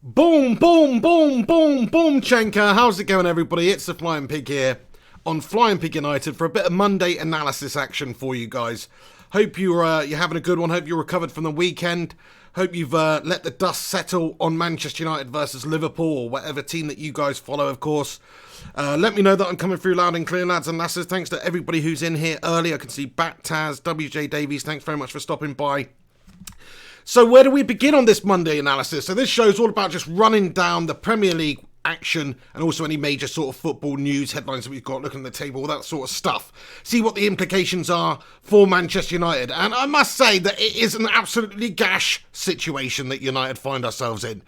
Boom, boom, boom, boom, boom, Chenka. How's it going, everybody? It's the Flying Pig here on Flying Pig United for a bit of Monday analysis action for you guys. Hope you're having a good one. Hope you're recovered from the weekend. Hope you've let the dust settle on Manchester United versus Liverpool or whatever team that you guys follow, of course. Let me know that I'm coming through loud and clear, lads and lasses. Thanks to everybody who's in here early. I can see Bat Taz, WJ Davies. Thanks very much for stopping by. So where do we begin on this Monday analysis? So this show's all about just running down the Premier League action and also any major sort of football news headlines that we've got, looking at the table, all that sort of stuff. See what the implications are for Manchester United. And I must say that it is an absolutely gash situation that United find ourselves in.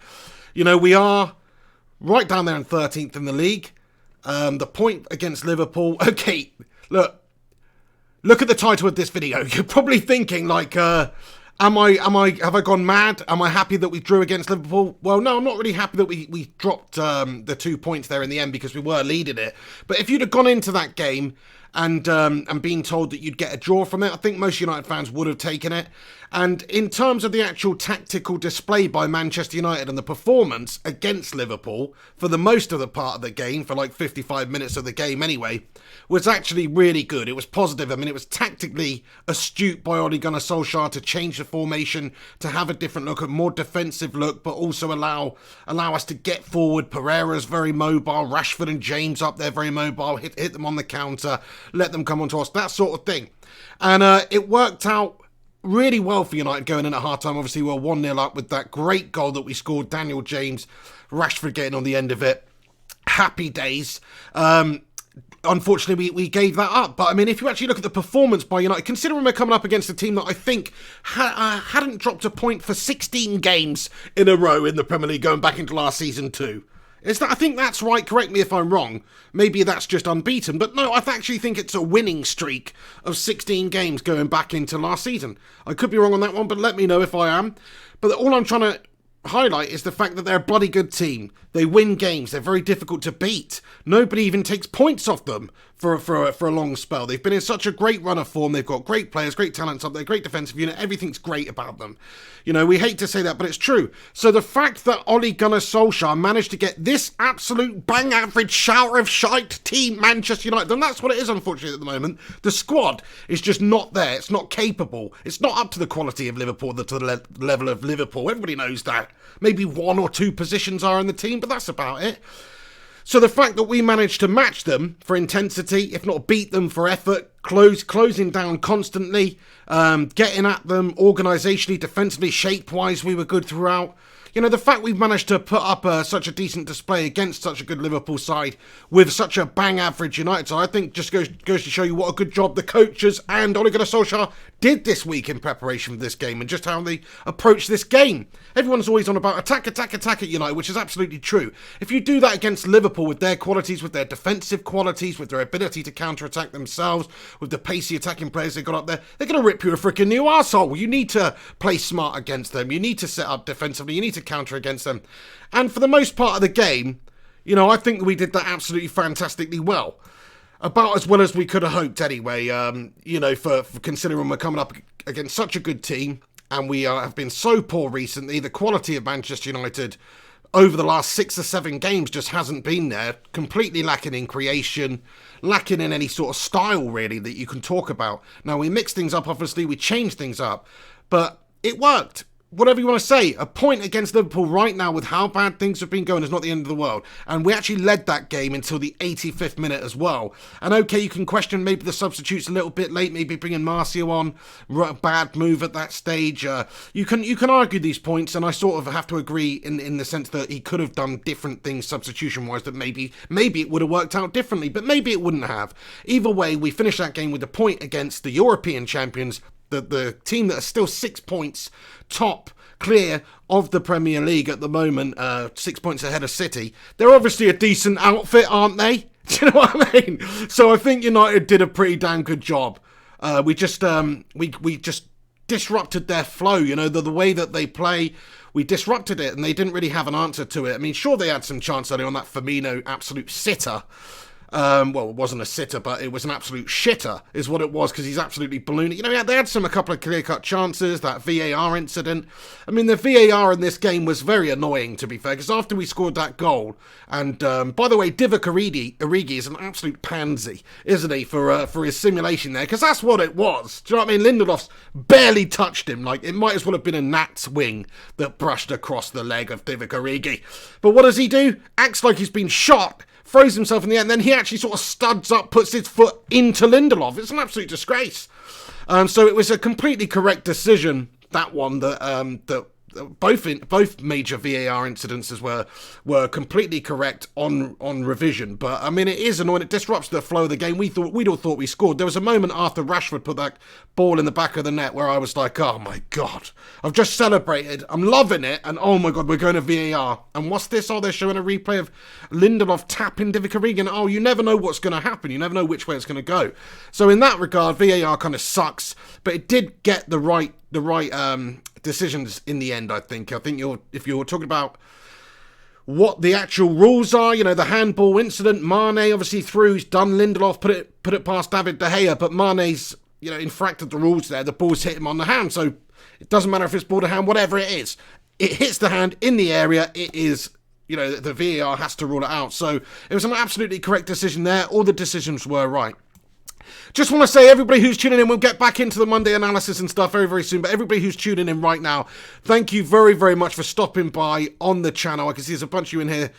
You know, we are right down there in 13th in the league. The point against Liverpool. Okay, look at the title of this video. You're probably thinking like, have I gone mad? Am I happy that we drew against Liverpool? Well, no, I'm not really happy that we dropped the 2 points there in the end because we were leading it. But if you'd have gone into that game and been told that you'd get a draw from it, I think most United fans would have taken it. And in terms of the actual tactical display by Manchester United and the performance against Liverpool for the most of the part of the game, for like 55 minutes of the game anyway, was actually really good. It was positive. I mean, it was tactically astute by Ole Gunnar Solskjaer to change the formation, to have a different look, a more defensive look, but also allow us to get forward. Pereira's very mobile, Rashford and James up there very mobile, hit them on the counter, let them come onto us, that sort of thing. And it worked out really well for United going in at half-time. Obviously, we were 1-0 up with that great goal that we scored. Daniel James, Rashford getting on the end of it. Happy days. Unfortunately, we gave that up. But, I mean, if you actually look at the performance by United, considering we're coming up against a team that I think hadn't dropped a point for 16 games in a row in the Premier League going back into last season too. I think that's right, correct me if I'm wrong. Maybe that's just unbeaten, but no, I actually think it's a winning streak of 16 games going back into last season. I could be wrong on that one, but let me know if I am. But all I'm trying to highlight is the fact that they're a bloody good team. They win games. They're very difficult to beat. Nobody even takes points off them for a long spell. They've been in such a great run of form. They've got great players, great talents up there, great defensive unit. Everything's great about them. You know, we hate to say that, but it's true. So the fact that Ole Gunnar Solskjaer managed to get this absolute bang average shower of shite team, Manchester United, and that's what it is, unfortunately, at the moment. The squad is just not there. It's not capable. It's not up to the quality of Liverpool, to the level of Liverpool. Everybody knows that. Maybe one or two positions are in the team, but that's about it. So the fact that we managed to match them for intensity, if not beat them for effort, closing down constantly, getting at them organisationally, defensively, shape-wise, we were good throughout. You know, the fact we've managed to put up such a decent display against such a good Liverpool side with such a bang average United side, I think just goes to show you what a good job the coaches and Ole Gunnar Solskjaer did this week in preparation for this game and just how they approach this game. Everyone's always on about attack at United, which is absolutely true. If you do that against Liverpool with their qualities, with their defensive qualities, with their ability to counter-attack themselves, with the pacey attacking players they've got up there, they're going to rip you a freaking new arsehole. You need to play smart against them. You need to set up defensively. You need to counter against them. And for the most part of the game, you know, I think we did that absolutely fantastically well. About as well as we could have hoped anyway, you know, for considering we're coming up against such a good team and we have been so poor recently. The quality of Manchester United over the last 6 or 7 games just hasn't been there. Completely lacking in creation, lacking in any sort of style really that you can talk about. Now, we mixed things up, obviously, we changed things up, but it worked. Whatever you want to say, a point against Liverpool right now with how bad things have been going is not the end of the world. And we actually led that game until the 85th minute as well. And okay, you can question maybe the substitutes a little bit late, maybe bringing Marcio on, bad move at that stage. You can argue these points, and I sort of have to agree in the sense that he could have done different things substitution-wise, that maybe it would have worked out differently, but maybe it wouldn't have. Either way, we finished that game with a point against the European champions, the team that are still 6 points top clear of the Premier League at the moment, 6 points ahead of City. They're obviously a decent outfit, aren't they? Do you know what I mean? So I think United did a pretty damn good job. We just disrupted their flow, you know, the way that they play. We disrupted it and they didn't really have an answer to it. I mean, sure, they had some chance early on, that Firmino absolute sitter. Well, it wasn't a sitter, but it was an absolute shitter, is what it was, because he's absolutely ballooning. You know, they had a couple of clear-cut chances, that VAR incident. I mean, the VAR in this game was very annoying, to be fair, because after we scored that goal, and by the way, Divock Origi is an absolute pansy, isn't he, for his simulation there, because that's what it was. Do you know what I mean? Lindelof's barely touched him. Like, it might as well have been a gnat's wing that brushed across the leg of Divock Origi. But what does he do? Acts like he's been shot, throws himself in the air, and then he actually sort of studs up, puts his foot into Lindelof. It's an absolute disgrace. So it was a completely correct decision, that one, that both major VAR incidences were completely correct on revision. But I mean, it is annoying. It disrupts the flow of the game. We'd all thought we scored. There was a moment after Rashford put that ball in the back of the net where I was like, oh my god, I've just celebrated. I'm loving it, and oh my god, we're going to VAR. And what's this? Oh, they're showing a replay of Lindelof tapping Divock Origi. And oh, you never know what's going to happen. You never know which way it's going to go. So in that regard, VAR kind of sucks, but it did get the right decisions in the end. I think if you're talking about what the actual rules are, you know, the handball incident, Mane obviously threw, he's done, Lindelof put it past David De Gea, but Mane's, you know, infracted the rules there. The ball's hit him on the hand, so it doesn't matter if it's ball to hand, whatever it is. It hits the hand in the area. It is, you know, the VAR has to rule it out. So it was an absolutely correct decision there. All the decisions were right. Just want to say, everybody who's tuning in, we'll get back into the Monday analysis and stuff very, very soon, but everybody who's tuning in right now, thank you very, very much for stopping by on the channel. I can see there's a bunch of you in here.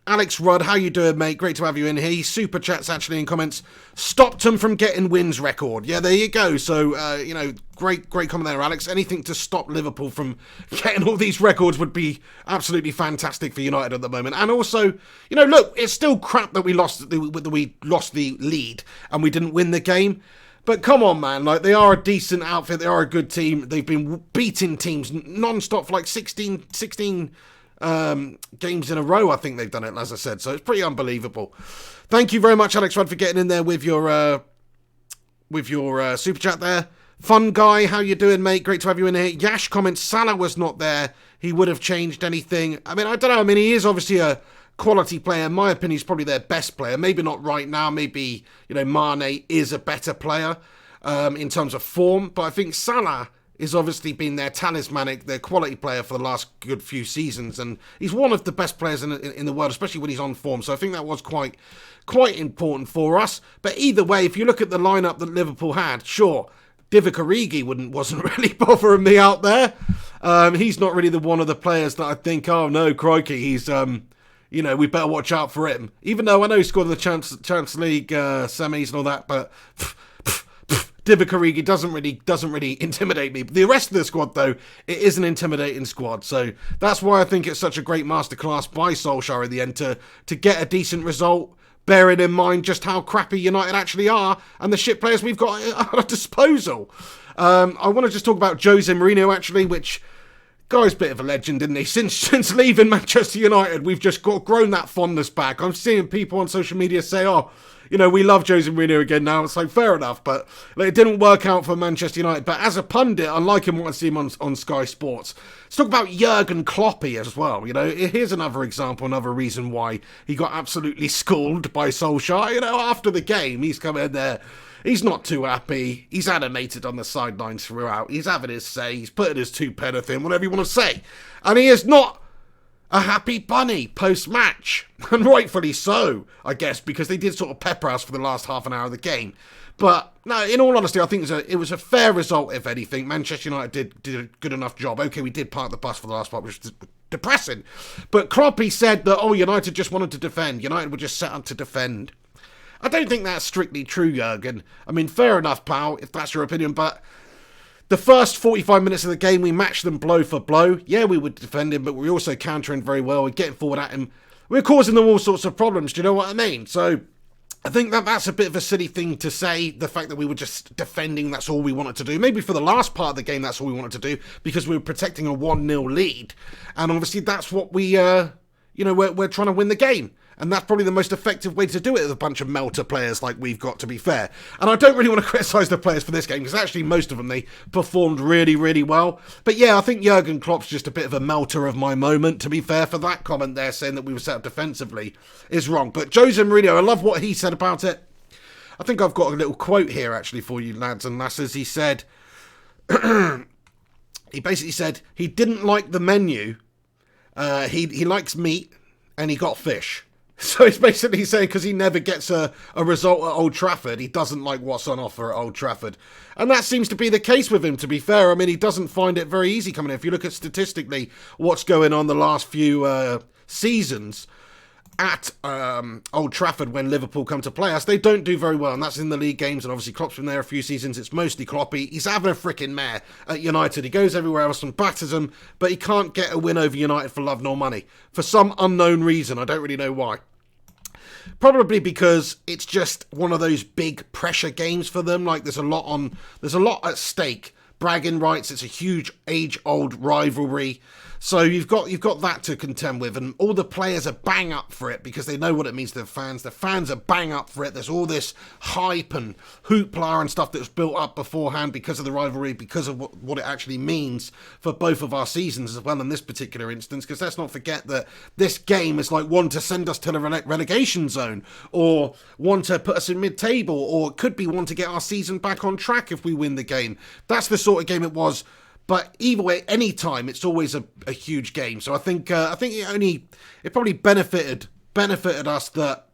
Alex Rudd, how you doing, mate? Great to have you in here. Super chats, actually, in comments. Stopped him from getting wins record. Yeah, there you go. So, you know, great comment there, Alex. Anything to stop Liverpool from getting all these records would be absolutely fantastic for United at the moment. And also, you know, look, it's still crap that we lost the lead and we didn't win the game. But come on, man, like, they are a decent outfit. They are a good team. They've been beating teams non-stop for like 16 games in a row. I think they've done it, as I said, so it's pretty unbelievable. Thank you very much, Alex Rudd, for getting in there with your super chat there. Fun guy, how you doing, mate? Great to have you in here. Yash comments, Salah was not there. He would have changed anything. I mean, I don't know. I mean, he is obviously a quality player. In my opinion, he's probably their best player. Maybe not right now. Maybe, you know, Mane is a better player in terms of form, but I think Salah is obviously been their talismanic, their quality player for the last good few seasons, and he's one of the best players in the world, especially when he's on form. So I think that was quite important for us. But either way, if you look at the lineup that Liverpool had, sure, Divock Origi wasn't really bothering me out there. He's not really one of the players that I think, oh no, crikey, he's you know, we better watch out for him. Even though I know he scored in the Champions League semis and all that, but Divock Origi doesn't really intimidate me. The rest of the squad, though, it is an intimidating squad. So that's why I think it's such a great masterclass by Solskjaer in the end to get a decent result, bearing in mind just how crappy United actually are and the shit players we've got at our disposal. I want to just talk about Jose Mourinho, actually, which, guy's a bit of a legend, isn't he? Since leaving Manchester United, we've just grown that fondness back. I'm seeing people on social media say, oh, you know, we love Jose Mourinho again now. It's like, fair enough, but like, it didn't work out for Manchester United. But as a pundit, I like him when I see him on Sky Sports. Let's talk about Jurgen Kloppy as well. You know, here's another example, another reason why he got absolutely schooled by Solskjaer. You know, after the game, he's come in there. He's not too happy. He's animated on the sidelines throughout. He's having his say. He's putting his two penneth in, whatever you want to say. And he is not a happy bunny post-match. And rightfully so, I guess, because they did sort of pepper us for the last half an hour of the game. But, no, in all honesty, I think it was a fair result, if anything. Manchester United did a good enough job. Okay, we did park the bus for the last part, which was depressing. But Kloppy said that, oh, United just wanted to defend. United were just set up to defend. I don't think that's strictly true, Jurgen. I mean, fair enough, pal, if that's your opinion, but the first 45 minutes of the game, we matched them blow for blow. Yeah, we were defending, but we were also countering very well. We're getting forward at him. We're causing them all sorts of problems, do you know what I mean? So I think that's a bit of a silly thing to say, the fact that we were just defending, that's all we wanted to do. Maybe for the last part of the game, that's all we wanted to do, because we were protecting a 1-0 lead. And obviously that's what we, you know, we're trying to win the game. And that's probably the most effective way to do it with a bunch of melter players like we've got, to be fair. And I don't really want to criticise the players for this game, because actually most of them, they performed really, really well. But yeah, I think Jurgen Klopp's just a bit of a melter of my moment, to be fair. For that comment there saying that we were set up defensively is wrong. But Jose Mourinho, I love what he said about it. I think I've got a little quote here, actually, for you lads and lasses. He said, he basically said he didn't like the menu. He likes meat and he got fish. So he's basically saying because he never gets a result at Old Trafford, he doesn't like what's on offer at Old Trafford. And that seems to be the case with him, to be fair. I mean, he doesn't find it very easy coming in. If you look at statistically what's going on the last few seasons at Old Trafford when Liverpool come to play us, they don't do very well, and that's in the league games, and obviously Klopp's been there a few seasons. It's mostly Kloppy. He's having a freaking mare at United. He goes everywhere else and batters them, but he can't get a win over United for love nor money. For some unknown reason, I don't really know why. Probably because it's just one of those big pressure games for them. Like there's a lot at stake. Bragging rights, it's a huge age-old rivalry. So you've got that to contend with, and all the players are bang up for it because they know what it means to the fans. The fans are bang up for it. There's all this hype and hoopla and stuff that was built up beforehand because of the rivalry, because of what it actually means for both of our seasons as well in this particular instance. Because let's not forget that this game is like one to send us to the relegation zone, or one to put us in mid-table, or it could be one to get our season back on track if we win the game. That's the sort of game it was. But either way, any time, it's always a huge game. So I think it probably benefited us that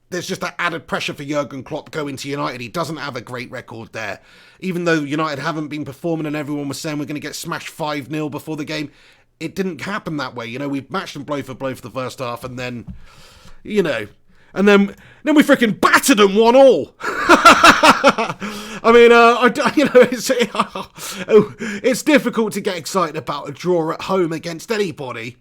there's just that added pressure for Jurgen Klopp going to United. He doesn't have a great record there. Even though United haven't been performing and everyone was saying we're going to get smashed 5-0 before the game, it didn't happen that way. You know, we matched them blow for blow for the first half, and then, you know, and then we freaking battered them 1-1. I mean, it's difficult to get excited about a draw at home against anybody.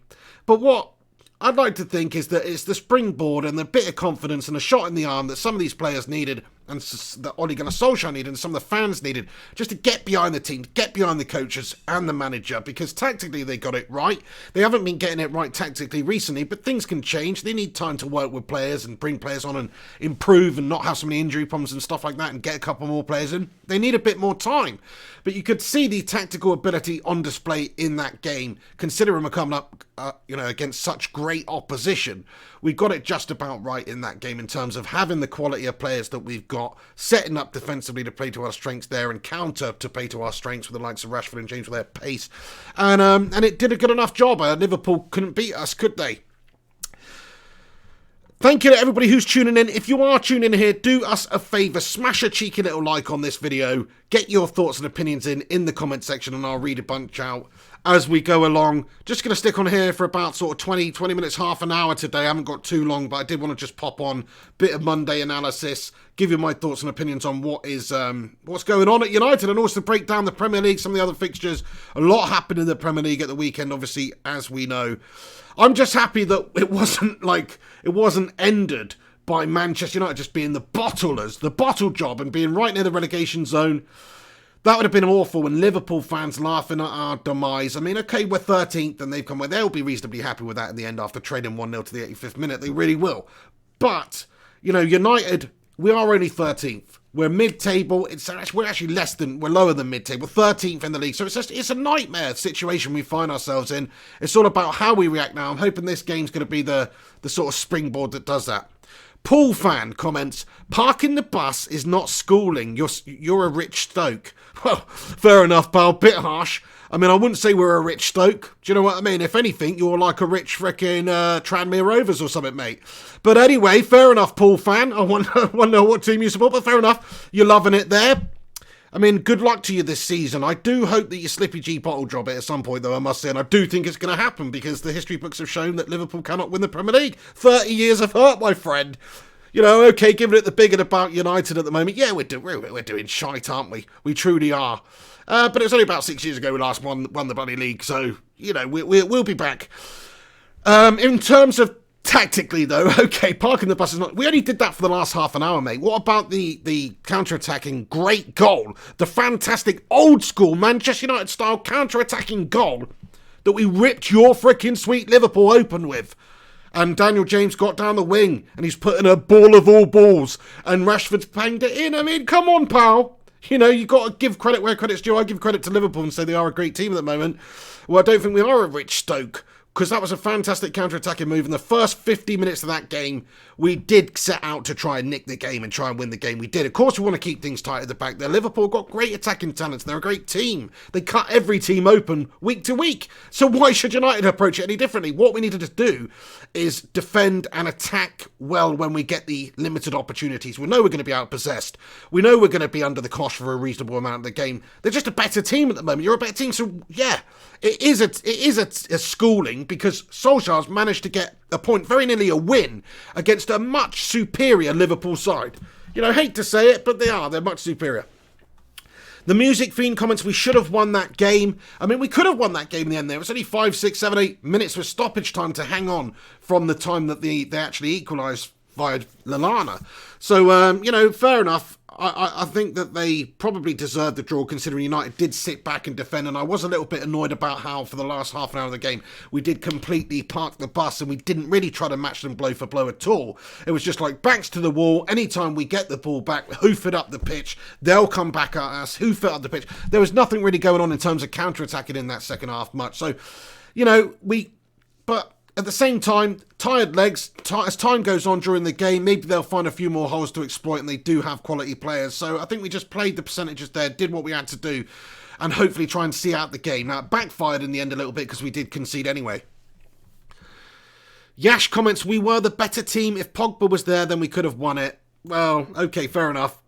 But what I'd like to think is that it's the springboard and the bit of confidence and a shot in the arm that some of these players needed, and that Ole Gunnar Solskjaer needed, and some of the fans needed, just to get behind the team, get behind the coaches and the manager, because tactically they got it right. They haven't been getting it right tactically recently, but things can change. They need time to work with players and bring players on and improve and not have so many injury problems and stuff like that, and get a couple more players in. They need a bit more time. But you could see the tactical ability on display in that game, considering we're coming up against such great opposition. We got it just about right in that game in terms of having the quality of players that we've got, setting up defensively to play to our strengths there, and counter to play to our strengths with the likes of Rashford and James with their pace. And it did a good enough job. Liverpool couldn't beat us, could they? Thank you to everybody who's tuning in. If you are tuning in here, do us a favour, smash a cheeky little like on this video, get your thoughts and opinions in the comment section, and I'll read a bunch out as we go along. Just going to stick on here for about sort of 20 minutes, half an hour today. I haven't got too long, but I did want to just pop on bit of Monday analysis, give you my thoughts and opinions on what's going on at United, and also break down the Premier League, some of the other fixtures. A lot happened in the Premier League at the weekend, obviously, as we know. I'm just happy that it wasn't ended by Manchester United just being the bottlers, the bottle job, and being right near the relegation zone. That would have been awful, and Liverpool fans laughing at our demise. I mean, okay, we're 13th, and they've come where they'll be reasonably happy with that in the end after trading 1-0 to the 85th minute. They really will. But, United, we are only 13th. We're mid-table. We're actually we're lower than mid-table, 13th in the league. So it's a nightmare situation we find ourselves in. It's all about how we react now. I'm hoping this game's going to be the sort of springboard that does that. Paul fan comments, parking the bus is not schooling. You're a rich Stoke. Well, fair enough, pal. Bit harsh. I mean, I wouldn't say we're a rich Stoke. Do you know what I mean? If anything, you're like a rich frickin' Tranmere Rovers or something, mate. But anyway, fair enough, Paul fan. I want to know what team you support, but fair enough. You're loving it there. I mean, good luck to you this season. I do hope that you Slippy G bottle drop it at some point, though, I must say. And I do think it's going to happen because the history books have shown that Liverpool cannot win the Premier League. 30 years of hurt, my friend. Okay, giving it the bigot about United at the moment. Yeah, we're doing shite, aren't we? We truly are. But it was only about 6 years ago we last won the bloody league, so, we'll be back. In terms of tactically, though, okay, parking the bus is not... We only did that for the last half an hour, mate. What about the counter-attacking great goal? The fantastic old-school Manchester United-style counter-attacking goal that we ripped your freaking sweet Liverpool open with? And Daniel James got down the wing and he's putting a ball of all balls and Rashford's banged it in. I mean, come on, pal. You know, you've got to give credit where credit's due. I give credit to Liverpool and say they are a great team at the moment. Well, I don't think we are a rich Stoke, because that was a fantastic counter-attacking move. In the first 50 minutes of that game, we did set out to try and nick the game and try and win the game. We did. Of course, we want to keep things tight at the back there. Liverpool got great attacking talents. They're a great team. They cut every team open week to week. So why should United approach it any differently? What we needed to do is defend and attack well when we get the limited opportunities. We know we're going to be out-possessed. We know we're going to be under the cosh for a reasonable amount of the game. They're just a better team at the moment. You're a better team, so yeah. It is a schooling, because Solskjaer's managed to get a point, very nearly a win, against a much superior Liverpool side. You know, I hate to say it, but they're much superior. The Music Fiend comments, we should have won that game. I mean, we could have won that game in the end there. It was only 5, 6, 7, 8 minutes with stoppage time to hang on from the time that they actually equalised via Lallana. So, you know, fair enough. I think that they probably deserved the draw, considering United did sit back and defend, and I was a little bit annoyed about how for the last half an hour of the game we did completely park the bus and we didn't really try to match them blow for blow at all. It was just like backs to the wall. Anytime we get the ball back, hoof it up the pitch, they'll come back at us, hoof it up the pitch. There was nothing really going on in terms of counter-attacking in that second half much. So, you know, but at the same time, tired legs, as time goes on during the game, maybe they'll find a few more holes to exploit, and they do have quality players. So I think we just played the percentages there, did what we had to do, and hopefully try and see out the game. Now, it backfired in the end a little bit because we did concede anyway. Yash comments, we were the better team. If Pogba was there, then we could have won it. Well, okay, fair enough.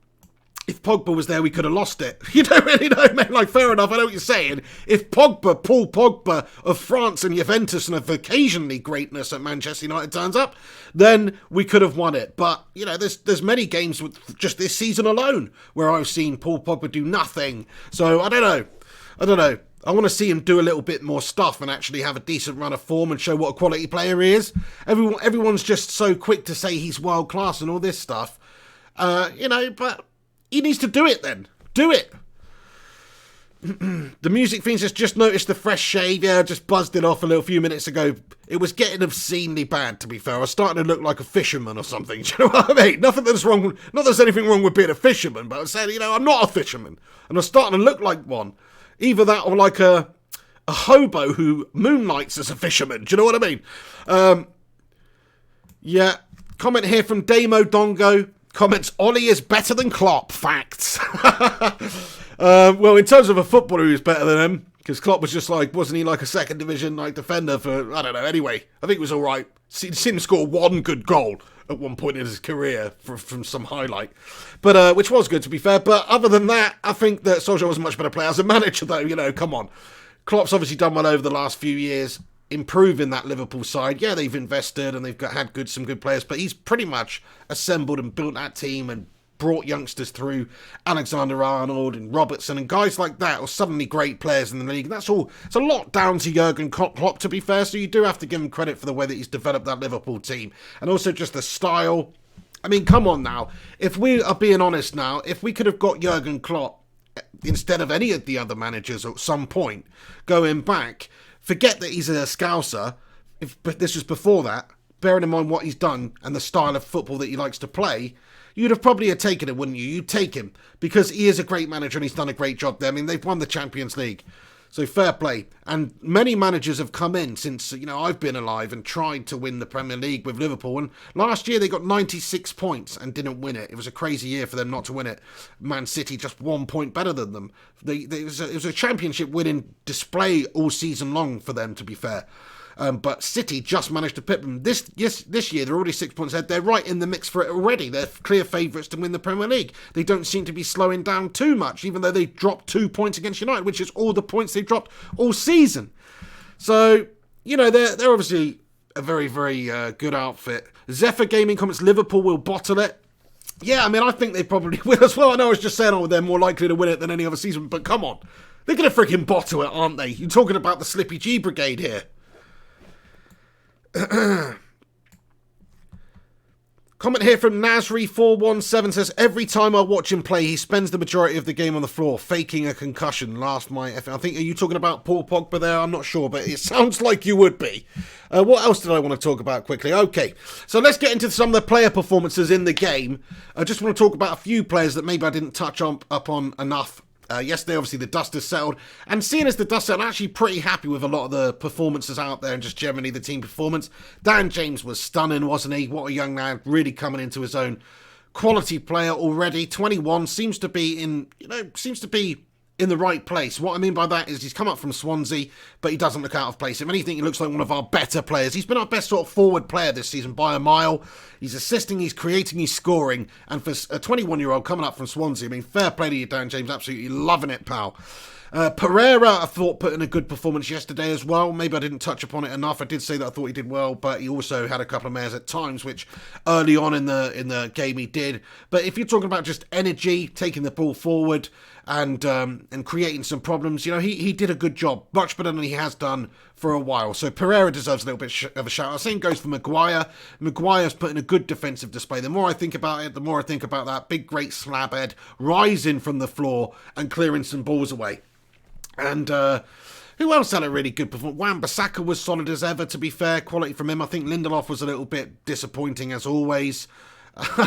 If Pogba was there, we could have lost it. You don't really know, man. Like, fair enough, I know what you're saying. If Paul Pogba of France and Juventus and of occasionally greatness at Manchester United turns up, then we could have won it. But, you know, there's many games with just this season alone where I've seen Paul Pogba do nothing. So, I don't know. I want to see him do a little bit more stuff and actually have a decent run of form and show what a quality player he is. Everyone's just so quick to say he's world class and all this stuff. You know, but he needs to do it then. Do it. The Music Fiend says, just noticed the fresh shave. Yeah, I just buzzed it off a few minutes ago. It was getting obscenely bad, to be fair. I was starting to look like a fisherman or something. Do you know what I mean? Not that there's anything wrong with being a fisherman, but I was saying, you know, I'm not a fisherman. And I'm starting to look like one. Either that or like a hobo who moonlights as a fisherman. Do you know what I mean? Yeah. Comment here from Damo Dongo. Comments, Ollie is better than Klopp. Facts. Well, in terms of a footballer who's better than him, because Klopp was just like, wasn't he like a second division like defender for, I don't know, anyway. I think it was all right. Seen him score one good goal at one point in his career from some highlight. But, which was good, to be fair. But other than that, I think that Solskjaer was a much better player as a manager, though. You know, come on. Klopp's obviously done well over the last few years, improving that Liverpool side. Yeah, they've invested and they've had some good players, but he's pretty much assembled and built that team and brought youngsters through, Alexander-Arnold and Robertson and guys like that are suddenly great players in the league. And that's all. It's a lot down to Jurgen Klopp, to be fair, so you do have to give him credit for the way that he's developed that Liverpool team. And also just the style. I mean, come on now. If we are being honest now, if we could have got Jurgen Klopp instead of any of the other managers at some point going back, forget that he's a Scouser. If this was before that, bearing in mind what he's done and the style of football that he likes to play, you'd have probably taken him, wouldn't you? You'd take him because he is a great manager and he's done a great job there. I mean, they've won the Champions League. So fair play. And many managers have come in since, you know, I've been alive and tried to win the Premier League with Liverpool. And last year they got 96 points and didn't win it. It was a crazy year for them not to win it. Man City just 1 point better than them. It was a championship winning display all season long for them, to be fair. But City just managed to pip them. This year, they're already 6 points ahead. They're right in the mix for it already. They're clear favourites to win the Premier League. They don't seem to be slowing down too much, even though they dropped 2 points against United, which is all the points they dropped all season. So, you know, they're obviously a very, very good outfit. Zephyr Gaming comments, Liverpool will bottle it. Yeah, I mean, I think they probably will as well. I know I was just saying, they're more likely to win it than any other season, but come on. They're going to freaking bottle it, aren't they? You're talking about the Slippy G Brigade here. Comment here from Nasri417 says, every time I watch him play, he spends the majority of the game on the floor, faking a concussion. Last my effort. I think, are you talking about Paul Pogba there? I'm not sure, but it sounds like you would be. What else did I want to talk about quickly? Okay, so let's get into some of the player performances in the game. I just want to talk about a few players that maybe I didn't touch up on enough. Yesterday, obviously, the dust has settled. And seeing as the dust settled, I'm actually pretty happy with a lot of the performances out there and just generally the team performance. Dan James was stunning, wasn't he? What a young man, really coming into his own. Quality player already. 21, seems to be in the right place. What I mean by that is he's come up from Swansea, but he doesn't look out of place. If anything, he looks like one of our better players. He's been our best sort of forward player this season by a mile. He's assisting, he's creating, he's scoring. And for a 21-year-old coming up from Swansea, I mean, fair play to you, Dan James. Absolutely loving it, pal. Pereira, I thought, put in a good performance yesterday as well. Maybe I didn't touch upon it enough. I did say that I thought he did well, but he also had a couple of mares at times, which early on in the game he did. But if you're talking about just energy, taking the ball forward and creating some problems, you know, he did a good job, much better than he has done for a while. So Pereira deserves a little bit of a shout. Same goes for Maguire. Maguire's put in a good defensive display. The more I think about it, the more I think about that big, great slab head rising from the floor and clearing some balls away. And who else had a really good performance? Wan-Bissaka was solid as ever, to be fair. Quality from him. I think Lindelof was a little bit disappointing as always.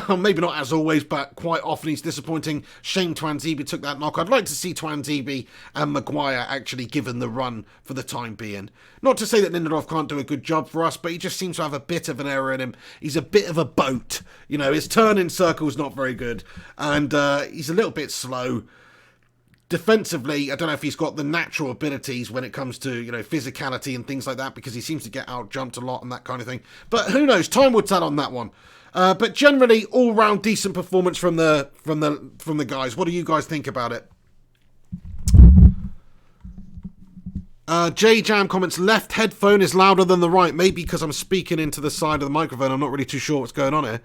Maybe not as always, but quite often he's disappointing. Shame Twanzebe took that knock. I'd like to see Twanzebe and Maguire actually given the run for the time being. Not to say that Lindelof can't do a good job for us, but he just seems to have a bit of an error in him. He's a bit of a boat. You know, his turn in circle's not very good. And he's a little bit slow. Defensively, I don't know if he's got the natural abilities when it comes to, you know, physicality and things like that, because he seems to get out jumped a lot and that kind of thing. But who knows? Time will tell on that one. But generally, all round decent performance from the guys. What do you guys think about it? J Jam comments: left headphone is louder than the right. Maybe because I'm speaking into the side of the microphone. I'm not really too sure what's going on here.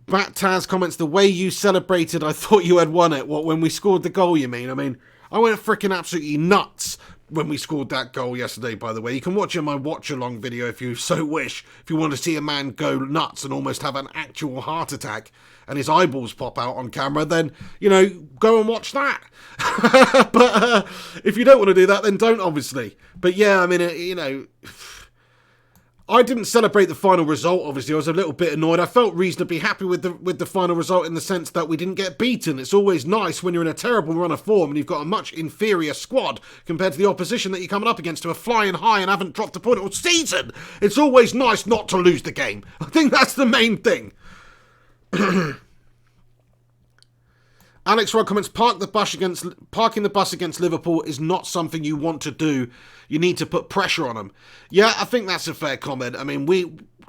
Bat Taz comments: the way you celebrated, I thought you had won it. What, when we scored the goal, you mean? I mean, I went freaking absolutely nuts when we scored that goal yesterday, by the way. You can watch it in my watch-along video if you so wish. If you want to see a man go nuts and almost have an actual heart attack and his eyeballs pop out on camera, then, you know, go and watch that. But if you don't want to do that, then don't, obviously. But yeah, I mean, you know, I didn't celebrate the final result, obviously. I was a little bit annoyed. I felt reasonably happy with the final result in the sense that we didn't get beaten. It's always nice when you're in a terrible run of form and you've got a much inferior squad compared to the opposition that you're coming up against who are flying high and haven't dropped a point all season. It's always nice not to lose the game. I think that's the main thing. Alex Rod comments: parking the bus against Liverpool is not something you want to do. You need to put pressure on them. Yeah, I think that's a fair comment. I mean,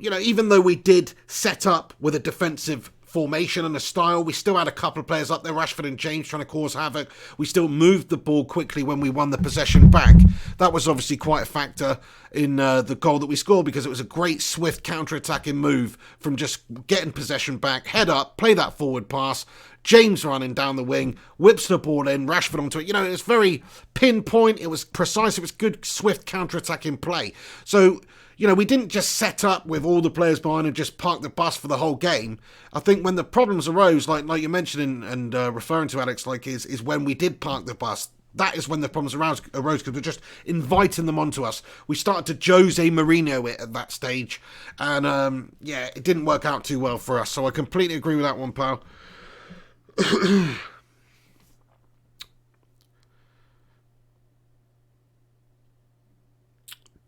even though we did set up with a defensive formation and a style, we still had a couple of players up there, Rashford and James, trying to cause havoc. We still moved the ball quickly when we won the possession back. That was obviously quite a factor in the goal that we scored, because it was a great, swift counter-attacking move from just getting possession back, head up, play that forward pass, James running down the wing, whips the ball in, Rashford onto it. You know, it was very pinpoint, it was precise, it was good, swift counter-attacking play. So, you know, we didn't just set up with all the players behind and just park the bus for the whole game. I think when the problems arose, like you're mentioning and referring to, Alex, like is when we did park the bus. That is when the problems arose, because we're just inviting them onto us. We started to Jose Mourinho it at that stage. And, yeah, it didn't work out too well for us. So I completely agree with that one, pal.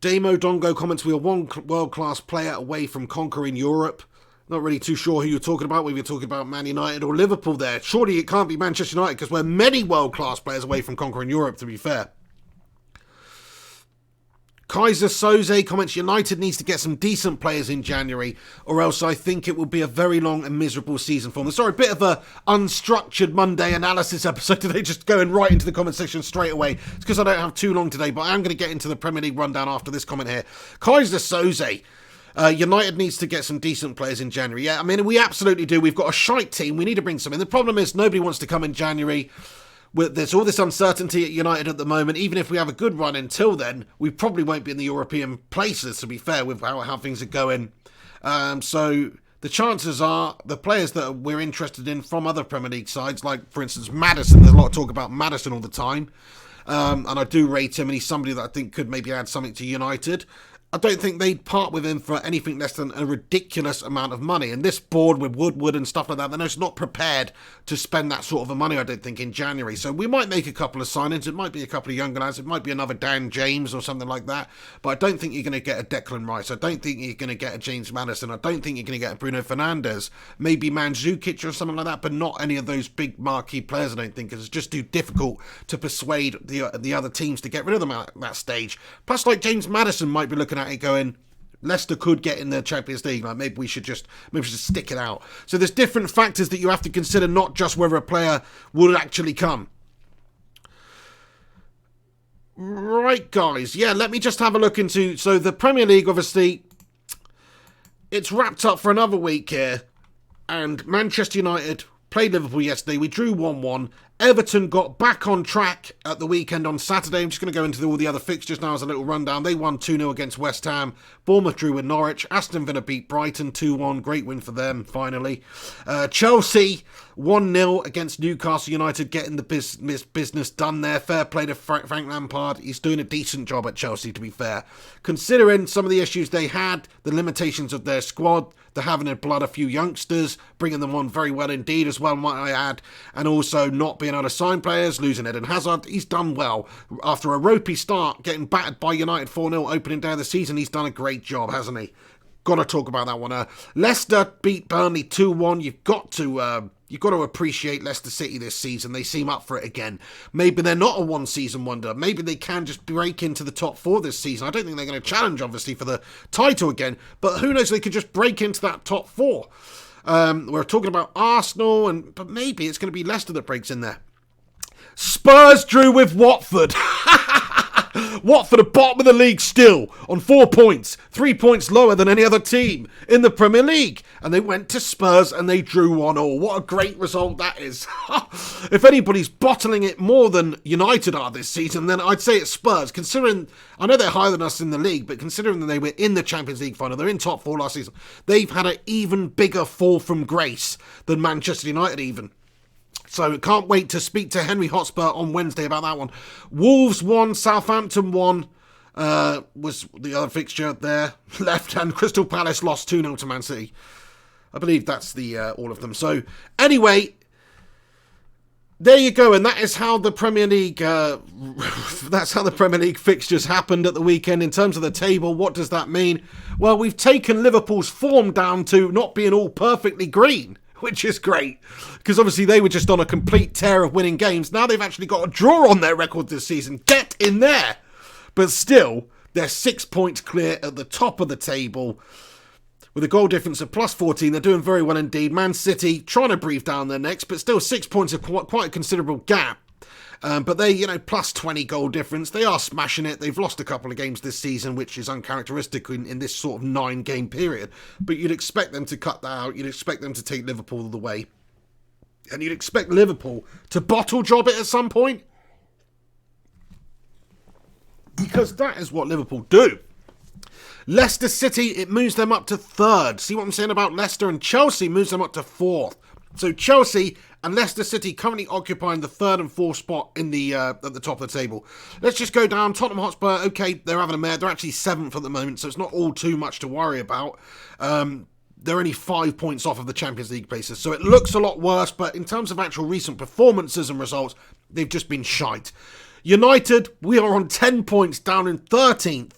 Damo Dongo comments: we are one world-class player away from conquering Europe. Not really too sure who you're talking about, whether you're talking about Man United or Liverpool there. Surely it can't be Manchester United, because we're many world-class players away from conquering Europe, to be fair. Kaiser Soze comments: United needs to get some decent players in January, or else I think it will be a very long and miserable season for them. Sorry, a bit of a unstructured Monday analysis episode today, just going right into the comment section straight away. It's because I don't have too long today, but I am going to get into the Premier League rundown after this comment here. Kaiser Soze: United needs to get some decent players in January. Yeah, I mean, we absolutely do. We've got a shite team. We need to bring some in. The problem is nobody wants to come in January. There's all this uncertainty at United at the moment. Even if we have a good run until then, we probably won't be in the European places, to be fair, with how things are going. So the chances are the players that we're interested in from other Premier League sides, like, for instance, Maddison. There's a lot of talk about Maddison all the time. and I do rate him, and he's somebody that I think could maybe add something to United. I don't think they'd part with him for anything less than a ridiculous amount of money. And this board with Woodward and stuff like that, they're just not prepared to spend that sort of money, I don't think, in January. So we might make a couple of signings. It might be a couple of younger lads. It might be another Dan James or something like that. But I don't think you're going to get a Declan Rice. I don't think you're going to get a James Maddison. I don't think you're going to get a Bruno Fernandes. Maybe Mandzukic or something like that, but not any of those big marquee players, I don't think, because it's just too difficult to persuade the other teams to get rid of them at that stage. Plus, like, James Maddison might be looking at it going, Leicester could get in the Champions League. Like, maybe we should just stick it out. So there's different factors that you have to consider, not just whether a player would actually come. Right, guys. Yeah, let me just have a look into... So the Premier League, obviously, it's wrapped up for another week here. And Manchester United played Liverpool yesterday. We drew 1-1. Everton got back on track at the weekend on Saturday. I'm just going to go into all the other fixtures now as a little rundown. They won 2-0 against West Ham. Bournemouth drew with Norwich. Aston Villa beat Brighton 2-1. Great win for them, finally. Chelsea 1-0 against Newcastle United, getting the business done there. Fair play to Frank Lampard. He's doing a decent job at Chelsea, to be fair. Considering some of the issues they had, the limitations of their squad, they're having to blood a few youngsters, bringing them on very well indeed as well, might I add, and also not being able to sign players, losing Eden Hazard. He's done well. After a ropey start, getting battered by United 4-0 opening day of the season, he's done a great job, hasn't he? Got to talk about that one. Leicester beat Burnley 2-1. You've got to appreciate Leicester City this season. They seem up for it again. Maybe they're not a one-season wonder. Maybe they can just break into the top four this season. I don't think they're going to challenge, obviously, for the title again. But who knows, they could just break into that top four. We're talking about Arsenal, but maybe it's going to be Leicester that breaks in there. Spurs drew with Watford. Watford at bottom of the league still, on 4 points. 3 points lower than any other team in the Premier League. And they went to Spurs and they drew 1-1. What a great result that is. If anybody's bottling it more than United are this season, then I'd say it's Spurs. Considering, I know they're higher than us in the league, but considering that they were in the Champions League final, they're in top four last season, they've had an even bigger fall from grace than Manchester United even. So can't wait to speak to Henry Hotspur on Wednesday about that one. Wolves won, Southampton won, was the other fixture there. Left, and Crystal Palace lost 2-0 to Man City. I believe that's the all of them. So anyway, there you go, and that is how the Premier League that's how the Premier League fixtures happened at the weekend. In terms of the table, what does that mean? Well, we've taken Liverpool's form down to not being all perfectly green, which is great, because obviously they were just on a complete tear of winning games. Now they've actually got a draw on their record this season. Get in there! But still, they're 6 points clear at the top of the table, with a goal difference of plus 14. They're doing very well indeed. Man City trying to breathe down their necks, but still 6 points are quite a considerable gap. But they, plus 20 goal difference. They are smashing it. They've lost a couple of games this season, which is uncharacteristic in this sort of 9-game period. But you'd expect them to cut that out. You'd expect them to take Liverpool all the way. And you'd expect Liverpool to bottle job it at some point. Because that is what Liverpool do. Leicester City, it moves them up to third. See what I'm saying about Leicester? And Chelsea moves them up to fourth. So Chelsea and Leicester City currently occupying the third and fourth spot in the at the top of the table. Let's just go down. Tottenham Hotspur, okay, they're having a mare. They're actually seventh at the moment, so it's not all too much to worry about. They're only 5 points off of the Champions League places, so it looks a lot worse, but in terms of actual recent performances and results, they've just been shite. United, we are on 10 points, down in 13th.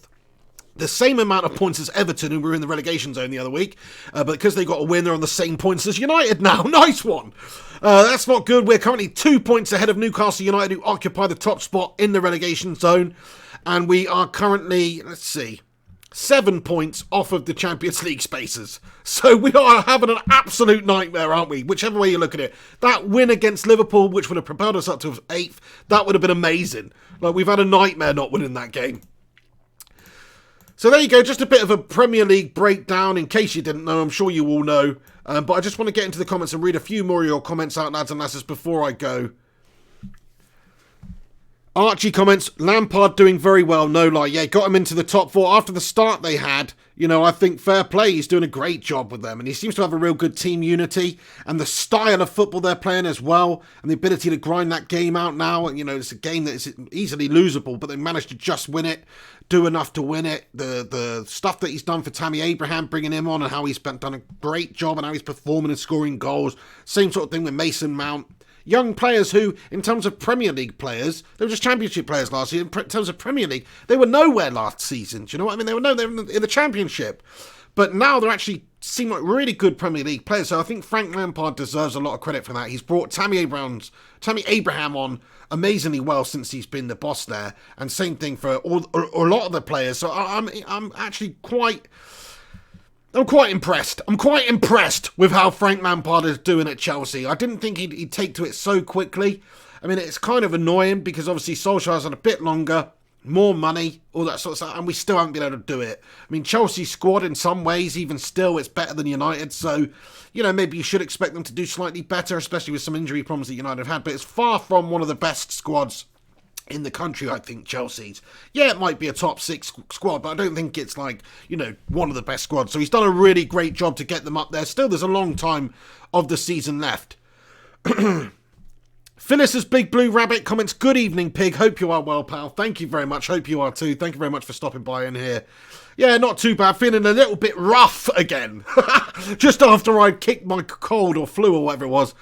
The same amount of points as Everton, who were in the relegation zone the other week. But because they got a win, they're on the same points as United now. Nice one. That's not good. We're currently 2 points ahead of Newcastle United, who occupy the top spot in the relegation zone. And we are currently, 7 points off of the Champions League spaces. So we are having an absolute nightmare, aren't we? Whichever way you look at it. That win against Liverpool, which would have propelled us up to 8th, that would have been amazing. Like, we've had a nightmare not winning that game. So there you go, just a bit of a Premier League breakdown. In case you didn't know, I'm sure you all know. But I just want to get into the comments and read a few more of your comments out, lads and lasses, before I go. Archie comments, Lampard doing very well, no lie. Yeah, got him into the top 4 after the start they had. You know, I think fair play, he's doing a great job with them. And he seems to have a real good team unity. And the style of football they're playing as well. And the ability to grind that game out now. You know, it's a game that is easily losable, but they managed to just win it. Do enough to win it. The stuff that he's done for Tammy Abraham, bringing him on, and how he's done a great job and how he's performing and scoring goals. Same sort of thing with Mason Mount. Young players who, in terms of Premier League players, they were just Championship players last year. In terms of Premier League, they were nowhere last season. Do you know what I mean? They were in the Championship. But now they're actually seem like really good Premier League players. So I think Frank Lampard deserves a lot of credit for that. He's brought Tammy Abraham on amazingly well since he's been the boss there. And same thing for a lot of the players. So I'm actually quite impressed. I'm quite impressed with how Frank Lampard is doing at Chelsea. I didn't think he'd take to it so quickly. I mean, it's kind of annoying because obviously Solskjaer's had a bit longer, more money, all that sort of stuff, and we still haven't been able to do it. I mean, Chelsea's squad in some ways, even still, it's better than United. So, you know, maybe you should expect them to do slightly better, especially with some injury problems that United have had. But it's far from one of the best squads in the country, I think, Chelsea's. Yeah, it might be a top 6 squad, but I don't think it's like, you know, one of the best squads. So he's done a really great job to get them up there. Still, there's a long time of the season left. Phyllis's Big Blue Rabbit comments, good evening, Pig. Hope you are well, pal. Thank you very much. Hope you are too. Thank you very much for stopping by in here. Yeah, not too bad. Feeling a little bit rough again. Just after I kicked my cold or flu or whatever it was.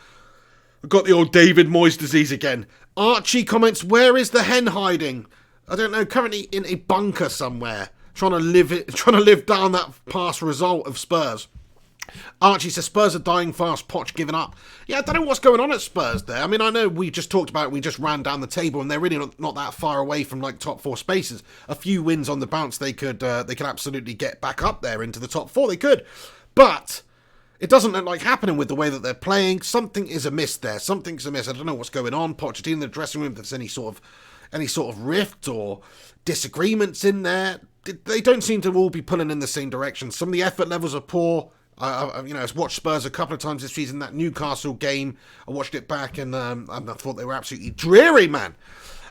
I've got the old David Moyes disease again. Archie comments, where is the hen hiding? I don't know, currently in a bunker somewhere, trying to live down that past result of Spurs. Archie says Spurs are dying fast, Poch giving up. Yeah, I don't know what's going on at Spurs there. I mean, I know we just talked about it, we just ran down the table and they're really not that far away from like top 4 spaces. A few wins on the bounce, they could absolutely get back up there into the top 4. They could, but it doesn't look like happening with the way that they're playing. Something is amiss there. Something's amiss. I don't know what's going on. Pochettino in the dressing room, if there's any sort of rift or disagreements in there. They don't seem to all be pulling in the same direction. Some of the effort levels are poor. I've watched Spurs a couple of times this season. That Newcastle game, I watched it back and I thought they were absolutely dreary, man.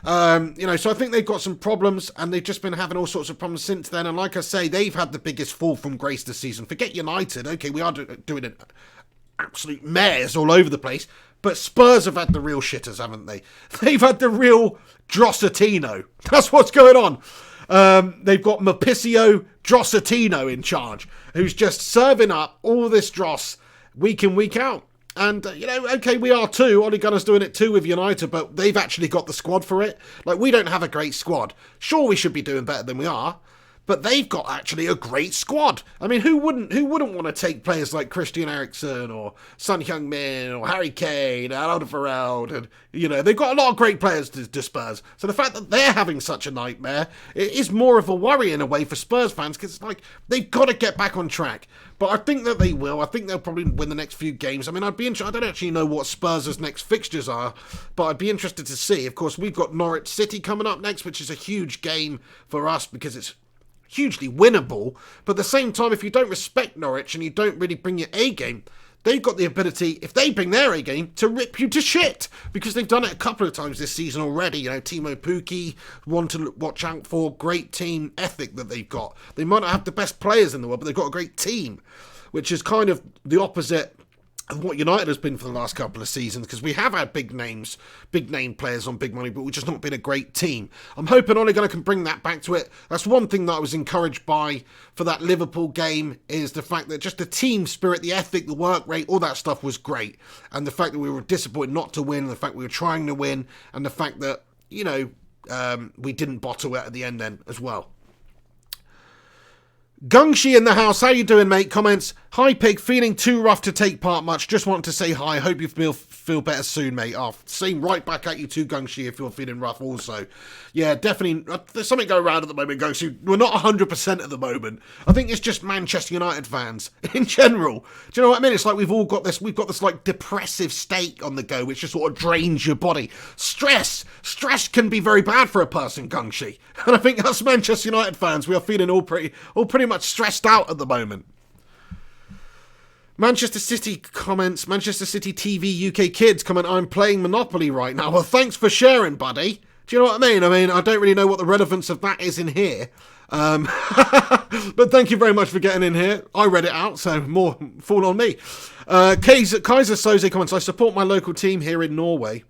So I think they've got some problems and they've just been having all sorts of problems since then. And like I say, they've had the biggest fall from grace this season. Forget United. Okay, we are doing it absolute mares all over the place. But Spurs have had the real shitters, haven't they? They've had the real Drossatino. That's what's going on. They've got Mapicio Drossatino in charge, who's just serving up all this dross week in, week out. And, okay, we are too. Ole Gunnar's doing it too with United, but they've actually got the squad for it. Like, we don't have a great squad. Sure, we should be doing better than we are, but they've got actually a great squad. I mean, who wouldn't want to take players like Christian Eriksen or Son Heung-min or Harry Kane, Alderweireld, and, they've got a lot of great players to Spurs. So the fact that they're having such a nightmare, it is more of a worry in a way for Spurs fans, because it's like, they've got to get back on track. But I think that they will. I think they'll probably win the next few games. I mean, I don't actually know what Spurs' next fixtures are, but I'd be interested to see. Of course, we've got Norwich City coming up next, which is a huge game for us because it's hugely winnable. But at the same time, if you don't respect Norwich and you don't really bring your A game, they've got the ability, if they bring their A game, to rip you to shit. Because they've done it a couple of times this season already. Timo Pukki, one to watch out for, great team ethic that they've got. They might not have the best players in the world, but they've got a great team, which is kind of the opposite of what United has been for the last couple of seasons, because we have had big name players on big money, but we've just not been a great team. I'm hoping Ole Gunnar can bring that back to it. That's one thing that I was encouraged by for that Liverpool game, is the fact that just the team spirit, the ethic, the work rate, all that stuff was great. And the fact that we were disappointed not to win, the fact we were trying to win, and the fact that, we didn't bottle it at the end then as well. Gungshi in the house, how you doing, mate? Comments, hi Pig, feeling too rough to take part much, just wanted to say hi, hope you feel better soon, mate. Same right back at you too, Gungshi, if you're feeling rough also. Yeah, definitely, there's something going around at the moment, Gungshi. We're not 100% at the moment. I think it's just Manchester United fans in general. Do you know what I mean? It's like we've got this like depressive state on the go, which just sort of drains your body. Stress can be very bad for a person, Gungshi. And I think us Manchester United fans, we are feeling all pretty much stressed out at the moment. Manchester City comments, Manchester City TV UK Kids comment, I'm playing Monopoly right now. Well, thanks for sharing, buddy. Do you know what I mean? I don't really know what the relevance of that is in here. But thank you very much for getting in here. I read it out, so more fall on me. Kaiser Soze comments, I support my local team here in Norway,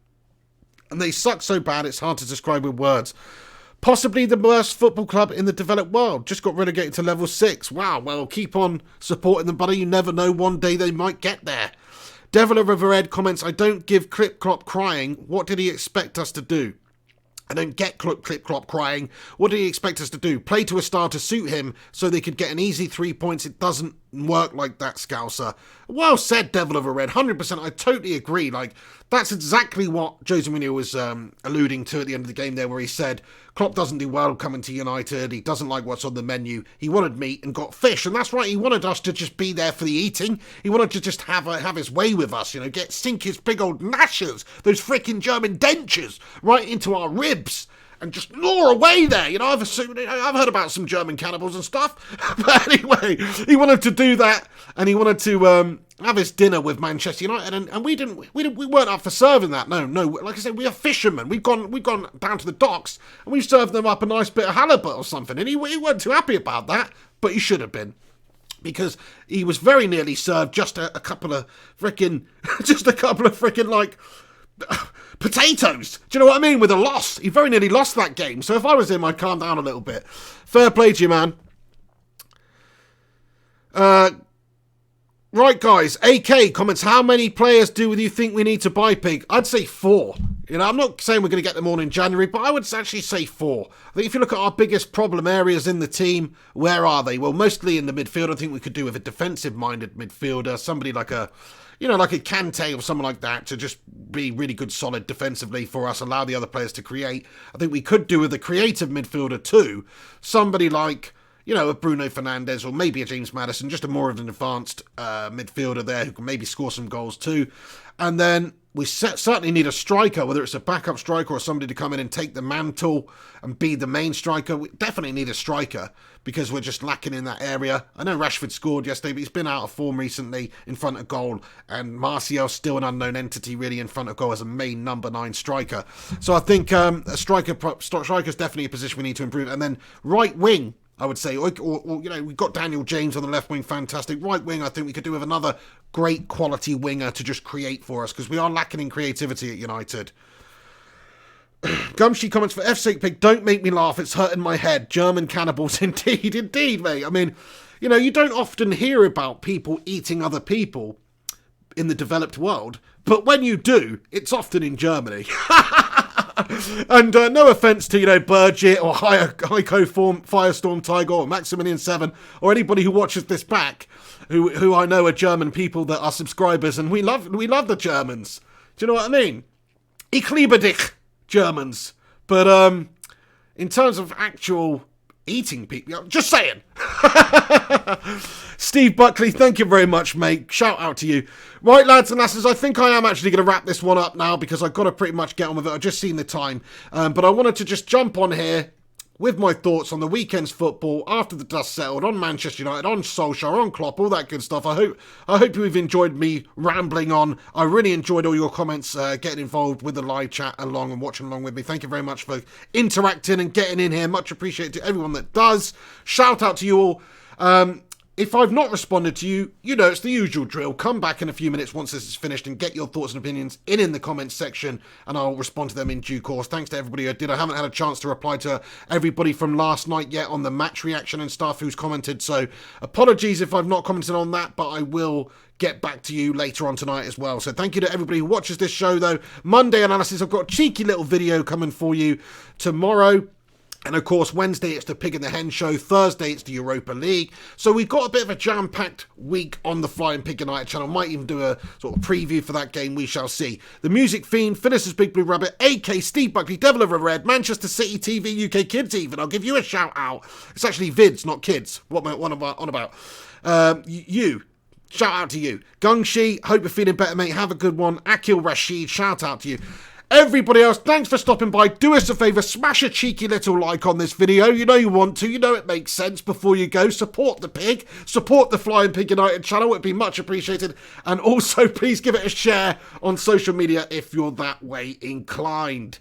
and they suck so bad it's hard to describe with words. Possibly the worst football club in the developed world. Just got relegated to level 6. Wow, well, keep on supporting them, buddy. You never know, one day they might get there. Devil of River Ed comments, I don't give Klopp crying. What did he expect us to do? I don't get Klopp crying. What did he expect us to do? Play to a star to suit him so they could get an easy 3 points? It doesn't work like that, Scouser. Well said, Devil of a Red. 100%. I totally agree. Like, that's exactly what Jose Mourinho was alluding to at the end of the game there, where he said Klopp doesn't do well coming to United. He doesn't like what's on the menu. He wanted meat and got fish, and that's right. He wanted us to just be there for the eating. He wanted to just have his way with us, you know, sink his big old gnashers, those freaking German dentures, right into our ribs. And just gnaw away there. You know, I've heard about some German cannibals and stuff. But anyway, he wanted to do that, and he wanted to have his dinner with Manchester United, and we weren't up for serving that. No. Like I said, we are fishermen. We've gone down to the docks, and we've served them up a nice bit of halibut or something. And he wasn't too happy about that, but he should have been. Because he was very nearly served just a couple of freaking like potatoes. Do you know what I mean? With a loss. He very nearly lost that game. So if I was him, I'd calm down a little bit. Fair play to you, man. Right, guys. AK comments, how many players do you think we need to buy, Pig? I'd say 4. You know, I'm not saying we're going to get them all in January, but I would actually say 4. I think if you look at our biggest problem areas in the team, where are they? Well, mostly in the midfield. I think we could do with a defensive-minded midfielder, somebody like a Kante or someone like that to just be really good, solid defensively for us, allow the other players to create. I think we could do with a creative midfielder too. Somebody like, you know, a Bruno Fernandes or maybe a James Maddison, just a more of an advanced midfielder there who can maybe score some goals too. And then we certainly need a striker, whether it's a backup striker or somebody to come in and take the mantle and be the main striker. We definitely need a striker because we're just lacking in that area. I know Rashford scored yesterday, but he's been out of form recently in front of goal. And Martial's still an unknown entity really in front of goal as a main number 9 striker. So I think a striker's definitely a position we need to improve. And then right wing, I would say, or you know, we've got Daniel James on the left wing, fantastic. Right wing, I think we could do with another great quality winger to just create for us, because we are lacking in creativity at United. Gumshy comments, for F's sake, Pig, don't make me laugh, it's hurting my head. German cannibals, indeed, mate. I mean, you know, you don't often hear about people eating other people in the developed world, but when you do, it's often in Germany. And no offence to, you know, Burgit or Heiko Firestorm Tiger or Maximilian 7 or anybody who watches this back, who I know are German people that are subscribers, and we love the Germans. Do you know what I mean? Ich liebe dich, Germans. But in terms of actual eating people, just saying. Steve Buckley, thank you very much, mate. Shout out to you. Right, lads and lasses, I think I am actually going to wrap this one up now because I've got to pretty much get on with it. I've just seen the time. But I wanted to just jump on here with my thoughts on the weekend's football after the dust settled, on Manchester United, on Solskjaer, on Klopp, all that good stuff. I hope you've enjoyed me rambling on. I really enjoyed all your comments, getting involved with the live chat along and watching along with me. Thank you very much for interacting and getting in here. Much appreciated to everyone that does. Shout out to you all. If I've not responded to you, you know it's the usual drill. Come back in a few minutes once this is finished and get your thoughts and opinions in the comments section, and I'll respond to them in due course. Thanks to everybody who did. I haven't had a chance to reply to everybody from last night yet on the match reaction and stuff who's commented, so apologies if I've not commented on that, but I will get back to you later on tonight as well. So thank you to everybody who watches this show, though. Monday analysis, I've got a cheeky little video coming for you tomorrow. And of course, Wednesday it's the Pig and the Hen show. Thursday it's the Europa League. So we've got a bit of a jam-packed week on the Flying Pig United channel. Might even do a sort of preview for that game. We shall see. The Music Fiend, Phyllis's Big Blue Rabbit, AK, Steve Buckley, Devil of a Red, Manchester City TV, UK Kids even. I'll give you a shout out. It's actually vids, not kids. What am I on about? You. Shout out to you. Gungshi, hope you're feeling better, mate. Have a good one. Akil Rashid, shout out to you. Everybody else, thanks for stopping by. Do us a favour, smash a cheeky little like on this video. You know you want to, you know it makes sense before you go. Support the pig, support the Flying Pig United channel, it'd be much appreciated. And also, please give it a share on social media if you're that way inclined.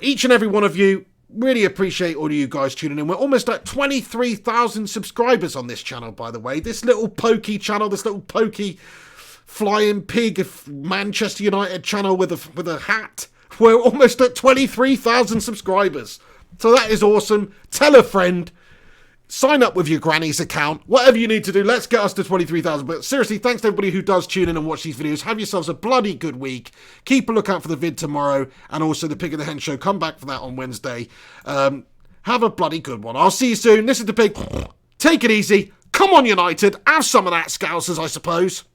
Each and every one of you, really appreciate all of you guys tuning in. We're almost at 23,000 subscribers on this channel, by the way. This little pokey channel, this little pokey flying pig of Manchester United channel with a hat. We're almost at 23,000 subscribers. So that is awesome. Tell a friend. Sign up with your granny's account. Whatever you need to do. Let's get us to 23,000. But seriously, thanks to everybody who does tune in and watch these videos. Have yourselves a bloody good week. Keep a lookout for the vid tomorrow. And also the Pig in the Hen show. Come back for that on Wednesday. Have a bloody good one. I'll see you soon. This is the Pig. Take it easy. Come on, United. Have some of that, Scousers, I suppose.